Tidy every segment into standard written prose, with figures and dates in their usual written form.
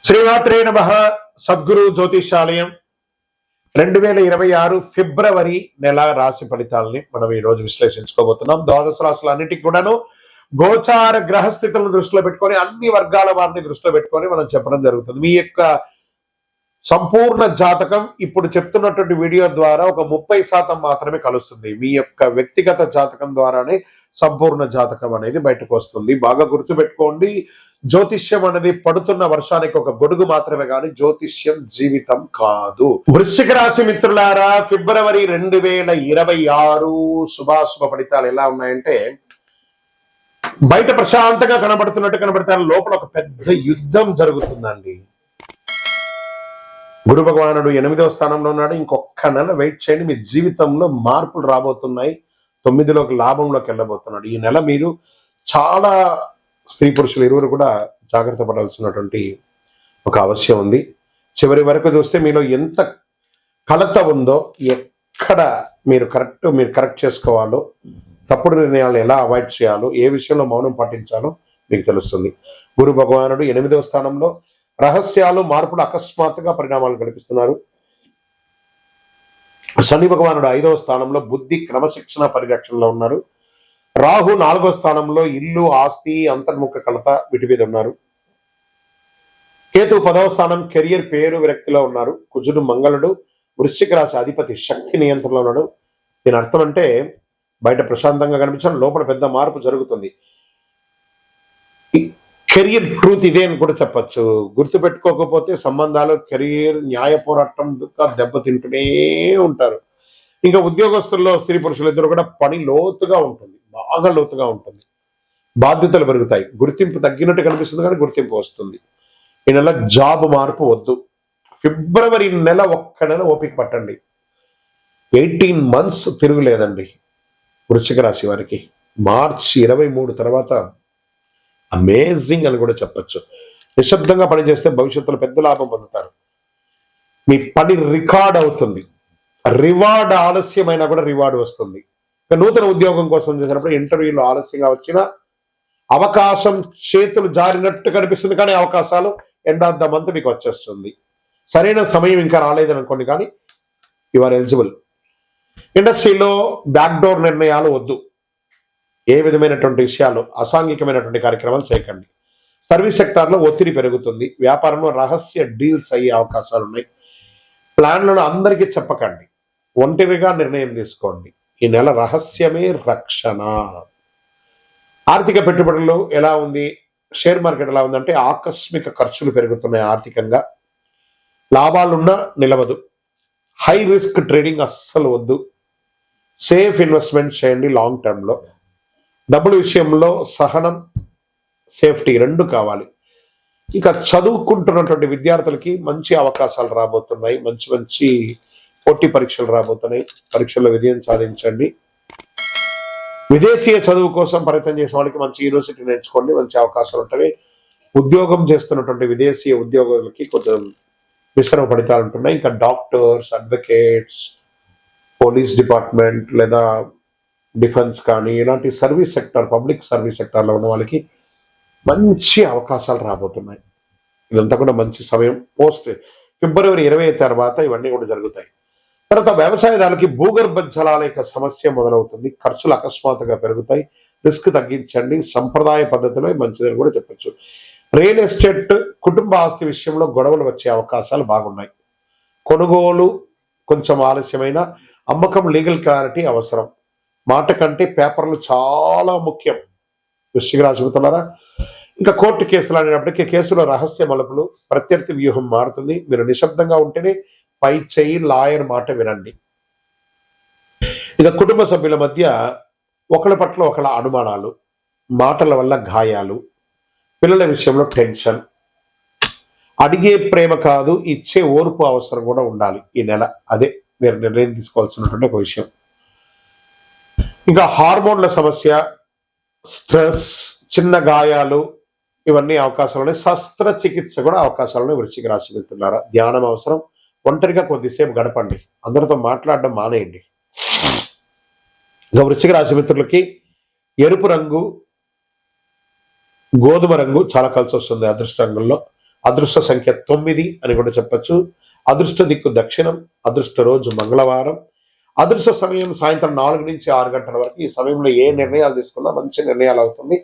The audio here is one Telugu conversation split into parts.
శ్రీమాత్రే నమః. సద్గురు జ్యోతిషాలయం 2026 ఫిబ్రవరి నెల రాశి ఫలితాలని మనం ఈ రోజు విశ్లేషించుకోబోతున్నాం. ద్వాదశ రాశులన్నిటికీ కూడాను గోచార గ్రహస్థితులను దృష్టిలో పెట్టుకొని అన్ని వర్గాల వారిని దృష్టిలో పెట్టుకొని మనం చెప్పడం జరుగుతుంది. మీ యొక్క సంపూర్ణ జాతకం ఇప్పుడు చెప్తున్నటువంటి వీడియో ద్వారా ఒక 30% మాత్రమే కలుస్తుంది. మీ యొక్క వ్యక్తిగత జాతకం ద్వారానే సంపూర్ణ జాతకం అనేది బయటకు వస్తుంది. బాగా గుర్తుపెట్టుకోండి, జ్యోతిష్యం అనేది పడుతున్న వర్షానికి ఒక గొడుగు మాత్రమే కానీ జ్యోతిష్యం జీవితం కాదు. వృశ్చిక రాశి మిత్రులారా, ఫిబ్రవరి 2026 శుభాశుభ ఫలితాలు ఎలా ఉన్నాయంటే, బయట ప్రశాంతంగా కనబడుతారు, లోపల ఒక పెద్ద యుద్ధం జరుగుతుందండి. గురు భగవానుడు 8వ స్థానంలో ఉన్నాడు. ఇంకొక నెల వెయిట్ చేయండి, మీ జీవితంలో మార్పులు రాబోతున్నాయి. 9లోకి లాభంలోకి వెళ్ళబోతున్నాడు. ఈ నెల మీరు చాలా స్త్రీ పురుషులు ఇరువురు కూడా జాగ్రత్త పడాల్సినటువంటి ఒక అవసరం ఉంది. చివరి వరకు చూస్తే మీలో ఎంత కలత ఉందో, ఎక్కడ మీరు కరెక్ట్ చేసుకోవాలో, తప్పుడు నిర్ణయాలను ఎలా అవాయిడ్ చేయాలో, ఏ విషయంలో మౌనం పాటించాలో మీకు తెలుస్తుంది. గురు భగవానుడు 8వ స్థానంలో రహస్యాలు, మార్పులు, అకస్మాత్తుగా పరిణామాలు కనిపిస్తున్నారు. శని భగవానుడు 5వ స్థానంలో బుద్ధి, క్రమశిక్షణ, పరిరక్షణలో ఉన్నారు. రాహు 4వ స్థానంలో ఇల్లు, ఆస్తి, అంతర్ముఖ కలత వీటి మీద ఉన్నారు. కేతు 10వ స్థానం కెరియర్, పేరు, విరక్తిలో ఉన్నారు. కుజుడు, మంగళుడు వృశ్చిక రాశి అధిపతి శక్తి నియంత్రణలో ఉన్నాడు. దీని అర్థం అంటే బయట ప్రశాంతంగా కనిపించడం, లోపల పెద్ద మార్పు జరుగుతుంది. కెరియర్ ట్రూత్ ఇదే అని కూడా చెప్పచ్చు. గుర్తుపెట్టుకోకపోతే సంబంధాలు, కెరియర్, న్యాయ పోరాటం దెబ్బతింటూనే ఉంటారు. ఇంకా ఉద్యోగస్తుల్లో స్త్రీ పురుషులు ఇద్దరు కూడా పని లోతుగా ఉంటుంది, బాగా లోతుగా ఉంటుంది. బాధ్యతలు పెరుగుతాయి, గుర్తింపు తగ్గినట్టు కనిపిస్తుంది కానీ గుర్తింపు వస్తుంది. ఈ నెల జాబ్ మార్పు వద్దు. ఫిబ్రవరి నెల ఒక్క నెల ఓపిక పట్టండి. 18 months తిరుగులేదండి వృశ్చిక రాశి వారికి. మార్చి 23 తర్వాత అమేజింగ్ అని కూడా చెప్పచ్చు. నిశ్శబ్దంగా పనిచేస్తే భవిష్యత్తులో పెద్ద లాభం పొందుతారు. మీ పని రికార్డ్ అవుతుంది. రివార్డ్ ఆలస్యమైనా కూడా రివార్డ్ వస్తుంది. నూతన ఉద్యోగం కోసం చేసినప్పుడు ఇంటర్వ్యూలో ఆలస్యంగా వచ్చిన అవకాశం చేతులు జారినట్టు కనిపిస్తుంది, కానీ అవకాశాలు ఎండ్ ఆఫ్ ద మంత్ మీకు వచ్చేస్తుంది. సరైన సమయం ఇంకా రాలేదని అనుకోండి, కానీ యు ఆర్ ఎలిజిబుల్. ఇండస్ట్రీలో బ్యాక్డోర్ నిర్ణయాలు వద్దు. ఏ విధమైనటువంటి విషయాలు, అసాంఘికమైనటువంటి కార్యక్రమాలు చేయకండి. సర్వీస్ సెక్టార్లో ఒత్తిడి పెరుగుతుంది. వ్యాపారంలో రహస్య డీల్స్ అయ్యే అవకాశాలు ఉన్నాయి. ప్లాన్లను అందరికీ చెప్పకండి, ఒంటరిగా నిర్ణయం తీసుకోండి. ఈ నెల రహస్యమే రక్షణ. ఆర్థిక పెట్టుబడులు ఎలా ఉంది, షేర్ మార్కెట్ ఎలా ఉందంటే ఆకస్మిక ఖర్చులు పెరుగుతున్నాయి. ఆర్థికంగా లాభాలున్నా నిలవదు. హై రిస్క్ ట్రేడింగ్ అస్సలు వద్దు. సేఫ్ ఇన్వెస్ట్మెంట్ చేయండి లాంగ్ టర్మ్లో. డబ్బుల విషయంలో సహనం, సేఫ్టీ రెండు కావాలి. ఇక చదువుకుంటున్నటువంటి విద్యార్థులకి మంచి అవకాశాలు రాబోతున్నాయి. మంచి పోటీ పరీక్షలు రాబోతున్నాయి. పరీక్షల్లో విజయం సాధించండి. విదేశీయ చదువు కోసం ప్రయత్నం చేసే వాళ్ళకి మంచి యూనివర్సిటీ నేర్చుకోండి, మంచి అవకాశాలు ఉంటాయి. ఉద్యోగం చేస్తున్నటువంటి విదేశీయ ఉద్యోగులకి కొంచెం మిశ్రమ ఫలితాలు ఉంటున్నాయి. ఇంకా డాక్టర్స్, అడ్వకేట్స్, పోలీస్ డిపార్ట్మెంట్ లేదా డిఫెన్స్ కానీ ఇలాంటి సర్వీస్ సెక్టర్, పబ్లిక్ సర్వీస్ సెక్టార్లో ఉన్న వాళ్ళకి మంచి అవకాశాలు రాబోతున్నాయి. ఇదంతా కూడా మంచి సమయం. పోస్ట్ ఫిబ్రవరి 20 తర్వాత ఇవన్నీ కూడా జరుగుతాయి. తర్వాత వ్యవసాయదారులకి భూగర్భ జలాల యొక్క సమస్య మొదలవుతుంది. ఖర్చులు అకస్మాత్తుగా పెరుగుతాయి. రిస్క్ తగ్గించండి. సంప్రదాయ పద్ధతిలో మంచిదని కూడా చెప్పచ్చు. రియల్ ఎస్టేట్, కుటుంబ ఆస్తి విషయంలో గొడవలు వచ్చే అవకాశాలు బాగున్నాయి. కొనుగోలు కొంచెం ఆలస్యమైన, అమ్మకం లీగల్ క్లారిటీ అవసరం. మాట కంటే పేపర్లు చాలా ముఖ్యం వృశ్చిక రాశి మిత్రులారా. ఇంకా కోర్టు కేసులు అనేటప్పటికీ కేసులో రహస్య మలుపులు, ప్రత్యర్థి వ్యూహం మారుతుంది. మీరు నిశ్శబ్దంగా ఉంటేనే పై చేయి, లాయర్ మాట వినండి. ఇక కుటుంబ సభ్యుల మధ్య ఒకళ్ళ పట్ల ఒకళ్ళ అనుమానాలు, మాటల వల్ల గాయాలు, పిల్లల విషయంలో టెన్షన్. అడిగే ప్రేమ కాదు, ఇచ్చే ఓర్పు అవసరం కూడా ఉండాలి ఈ నెల. అదే మీరు నిర్ణయం తీసుకోవాల్సినటువంటి ఒక విషయం. ఇంకా హార్మోన్ల సమస్య, స్ట్రెస్, చిన్న గాయాలు ఇవన్నీ అవకాశాలు ఉన్నాయి. శస్త్రచికిత్స కూడా అవకాశాలు ఉన్నాయి వృశ్చిక రాశి మిత్రులారా. ధ్యానం అవసరం. ఒంటరిగా కొద్దిసేపు గడపండి, అందరితో మాట్లాడడం మానేయండి. ఇంకా వృశ్చిక రాశి మిత్రులకి ఎరుపు రంగు, గోధుమ రంగు చాలా కలిసి వస్తుంది అదృష్ట రంగుల్లో. అదృష్ట సంఖ్య 9 అని కూడా చెప్పొచ్చు. అదృష్ట దిక్కు దక్షిణం. అదృష్ట రోజు మంగళవారం. అదృష్ట సమయం సాయంత్రం 4 నుంచి 6 గంటల వరకు. ఈ సమయంలో ఏ నిర్ణయాలు తీసుకున్నా మంచి నిర్ణయాలు అవుతుంది.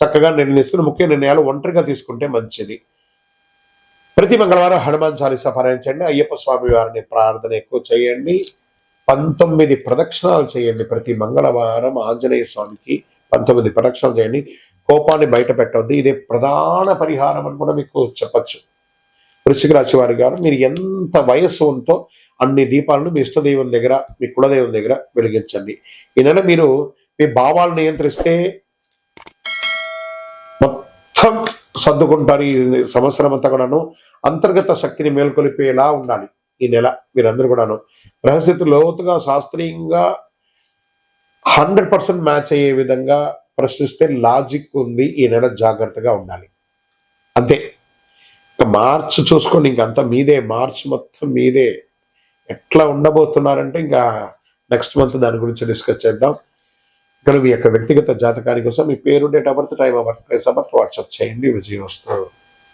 చక్కగా నిర్ణయం తీసుకుని ముఖ్య నిర్ణయాలు ఒంటరిగా తీసుకుంటే మంచిది. ప్రతి మంగళవారం హనుమాన్ చాలీసా పారాయణించండి. అయ్యప్ప స్వామి వారిని ప్రార్థన ఎక్కువ చేయండి. 19 ప్రదక్షిణాలు చేయండి. ప్రతి మంగళవారం ఆంజనేయ స్వామికి 19 ప్రదక్షిణాలు చేయండి. కోపాన్ని బయట పెట్టవద్దు. ఇదే ప్రధాన పరిహారం అని కూడా మీకు చెప్పచ్చు. వృశ్చిక రాశి వారి గారు మీరు ఎంత వయస్సు ఉందో అన్ని దీపాలను మీ ఇష్టదైవం దగ్గర, మీ కులదైవం దగ్గర వెలిగించండి. ఈ నెల మీరు మీ భావాలను నియంత్రిస్తే మొత్తం సర్దుకుంటారు. ఈ సంవత్సరం అంతా కూడాను అంతర్గత శక్తిని మేల్కొలిపేలా ఉండాలి. ఈ నెల మీరందరూ కూడాను గ్రహస్థితి లోతుగా శాస్త్రీయంగా 100% మ్యాచ్ అయ్యే విధంగా ప్రశ్నిస్తే లాజిక్ ఉంది. ఈ నెల జాగ్రత్తగా ఉండాలి. అంతే. మార్చ్ చూసుకోండి, ఇంకంతా మీదే. మార్చ్ మొత్తం మీదే. ఎట్లా ఉండబోతున్నారంటే ఇంకా నెక్స్ట్ మంత్ దాని గురించి డిస్కస్ చేద్దాం. ఇక్కడ మీ యొక్క వ్యక్తిగత జాతకాని కోసం మీ పేరు, date of birth, time of birth, place of birth WhatsApp చేయండి. విజయం వస్తుంది.